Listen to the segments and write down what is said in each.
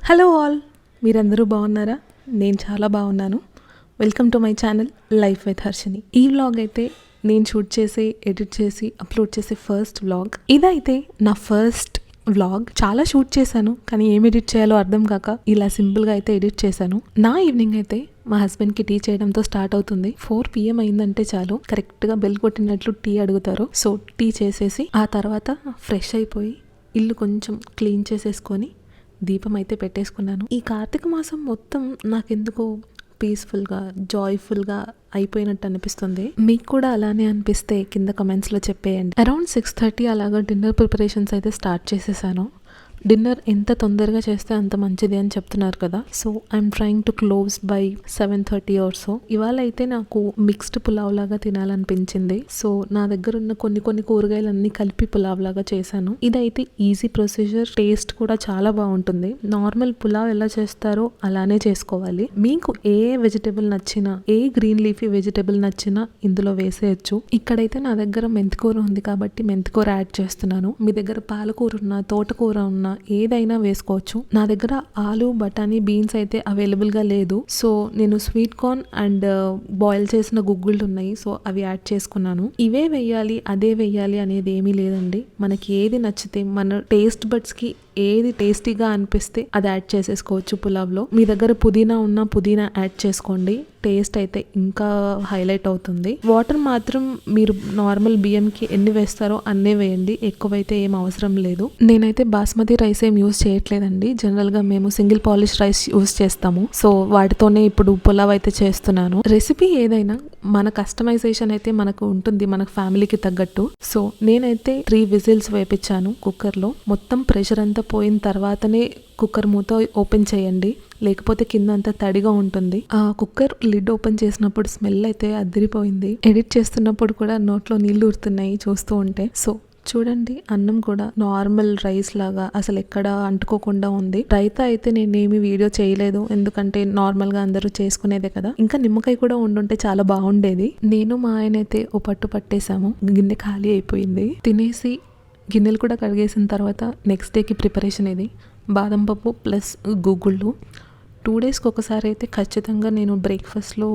Hello all, మీరందరూ బాగున్నారా? నేను చాలా బాగున్నాను. Welcome to my channel life with Harshini. ఈ వ్లాగ్ అయితే నేను షూట్ చేసి ఎడిట్ చేసి అప్లోడ్ చేసే ఫస్ట్ వ్లాగ్. ఇదైతే నా ఫస్ట్ వ్లాగ్. చాలా షూట్ చేశాను, కానీ ఏం ఎడిట్ చేయాలో అర్థం కాక ఇలా సింపుల్గా అయితే ఎడిట్ చేశాను. నా ఈవినింగ్ అయితే మా హస్బెండ్కి టీ చేయడంతో స్టార్ట్ అవుతుంది. 4 PM అయిందంటే చాలు, కరెక్ట్గా బెల్ కొట్టినట్లు టీ అడుగుతారు. సో టీ చేసేసి ఆ తర్వాత ఫ్రెష్ అయిపోయి ఇల్లు కొంచెం క్లీన్ చేసేసుకొని దీపం అయితే పెట్టేసుకున్నాను. ఈ కార్తీక మాసం మొత్తం నాకెందుకో పీస్ఫుల్గా జాయ్ఫుల్గా అయిపోయినట్టు అనిపిస్తుంది. మీకు కూడా అలానే అనిపిస్తే కింద కమెంట్స్లో చెప్పేయండి. అరౌండ్ 6:30 అలాగా డిన్నర్ ప్రిపరేషన్స్ అయితే స్టార్ట్ చేసేసాను. డిన్నర్ ఎంత తొందరగా చేస్తే అంత మంచిది అని చెప్తున్నారు కదా. So I'm trying to close by 7:30 or so. ఇవాళ అయితే నాకు మిక్స్డ్ పులావ్ లాగా తినాలనిపించింది. సో నా దగ్గర ఉన్న కొన్ని కూరగాయలన్నీ కలిపి పులావ్ లాగా చేశాను. ఇదైతే ఈజీ ప్రొసీజర్, టేస్ట్ కూడా చాలా బాగుంటుంది. నార్మల్ పులావ్ ఎలా చేస్తారో అలానే చేసుకోవాలి. మీకు ఏ వెజిటేబుల్ నచ్చినా, ఏ గ్రీన్ లీఫీ వెజిటేబుల్ నచ్చినా ఇందులో వేసేయచ్చు. ఇక్కడైతే నా దగ్గర మెంతికూర ఉంది కాబట్టి మెంతికూర యాడ్ చేస్తున్నాను. మీ దగ్గర పాలకూర ఉన్నా, తోటకూర ఉన్నా ఏదైనా వేసుకోవచ్చు. నా దగ్గర ఆలు, బఠానీ, బీన్స్ అయితే అవైలబుల్ గా లేదు. సో నేను స్వీట్ కార్న్ అండ్ బాయిల్ చేసిన గుగ్గుళ్ళు ఉన్నాయి. సో అవి యాడ్ చేసుకున్నాను. ఇవే వెయ్యాలి అదే వెయ్యాలి అనేది ఏమీ లేదండి. మనకి ఏది నచ్చితే, మన టేస్ట్ బడ్స్ కి ఏది టేస్టీగా అనిపిస్తే అది యాడ్ చేసేసుకోవచ్చు పులావ్లో. మీ దగ్గర పుదీనా ఉన్నా పుదీనా యాడ్ చేసుకోండి. టేస్ట్ అయితే ఇంకా హైలైట్ అవుతుంది. వాటర్ మాత్రం మీరు నార్మల్ బియ్యంకి ఎన్ని వేస్తారో అన్నే వేయండి, ఎక్కువైతే ఏం అవసరం లేదు. నేనైతే బాస్మతి రైస్ ఏం యూజ్ చేయట్లేదండి. జనరల్గా మేము సింగిల్ పాలిష్ రైస్ యూజ్ చేస్తాము. సో వాటితోనే ఇప్పుడు పులావ్ అయితే చేస్తున్నాను. రెసిపీ ఏదైనా మన కస్టమైజేషన్ అయితే మనకు ఉంటుంది, మనకు ఫ్యామిలీకి తగ్గట్టు. సో నేనైతే 3 విజిల్స్ వేపించాను కుక్కర్లో. మొత్తం ప్రెషర్ అంతా పోయిన తర్వాతనే కుక్కర్ మూత ఓపెన్ చేయండి, లేకపోతే కింద అంతా తడిగా ఉంటుంది. ఆ కుక్కర్ లిడ్ ఓపెన్ చేసినప్పుడు స్మెల్ అయితే అదిరిపోయింది. ఎడిట్ చేస్తున్నప్పుడు కూడా నోట్లో నీళ్లు ఊరుతున్నాయి చూస్తూ ఉంటే. సో చూడండి, అన్నం కూడా నార్మల్ రైస్ లాగా అసలు ఎక్కడ అంటుకోకుండా ఉంది. రైతా అయితే నేనేమి వీడియో చేయలేదు, ఎందుకంటే నార్మల్ గా అందరూ చేసుకునేదే కదా. ఇంకా నిమ్మకాయ కూడా ఉండుంటే చాలా బాగుండేది. నేను మా ఆయన అయితే ఓ పట్టు పట్టేశాము. గిన్నె ఖాళీ అయిపోయింది. తినేసి గిన్నెలు కూడా కడిగేసిన తర్వాత నెక్స్ట్ డేకి ప్రిపరేషన్ ఇది. బాదం పప్పు ప్లస్ గుగ్గుళ్ళు. 2 డేస్కి ఒకసారి అయితే ఖచ్చితంగా నేను బ్రేక్ఫాస్ట్లో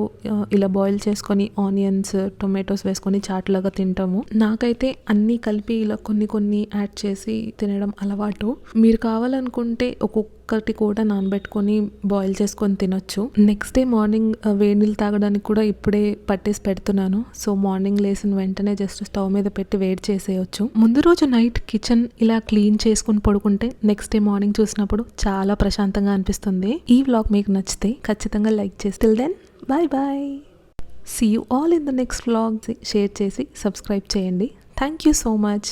ఇలా బాయిల్ చేసుకొని ఆనియన్స్, టొమాటోస్ వేసుకొని చాట్ లాగా తింటాము. నాకైతే అన్నీ కలిపి ఇలా కొన్ని యాడ్ చేసి తినడం అలవాటు. మీరు కావాలనుకుంటే ఒక్కొక్కటి కూడా నానబెట్టుకొని బాయిల్ చేసుకొని తినొచ్చు. నెక్స్ట్ డే మార్నింగ్ వేడి నీళ్ళు తాగడానికి కూడా ఇప్పుడే పట్టేసి పెడుతున్నాను. సో మార్నింగ్ లేసిన వెంటనే జస్ట్ స్టవ్ మీద పెట్టి వేడి చేసేయచ్చు. ముందు రోజు నైట్ కిచెన్ ఇలా క్లీన్ చేసుకుని పడుకుంటే నెక్స్ట్ డే మార్నింగ్ చూసినప్పుడు చాలా ప్రశాంతంగా అనిపిస్తుంది. ఈ వ్లాగ్ మీకు నచ్చితే ఖచ్చితంగా లైక్ చేసి. Till then bye bye. See you all in the next vlog. Share చేసి సబ్స్క్రైబ్ చేయండి. Thank you so much.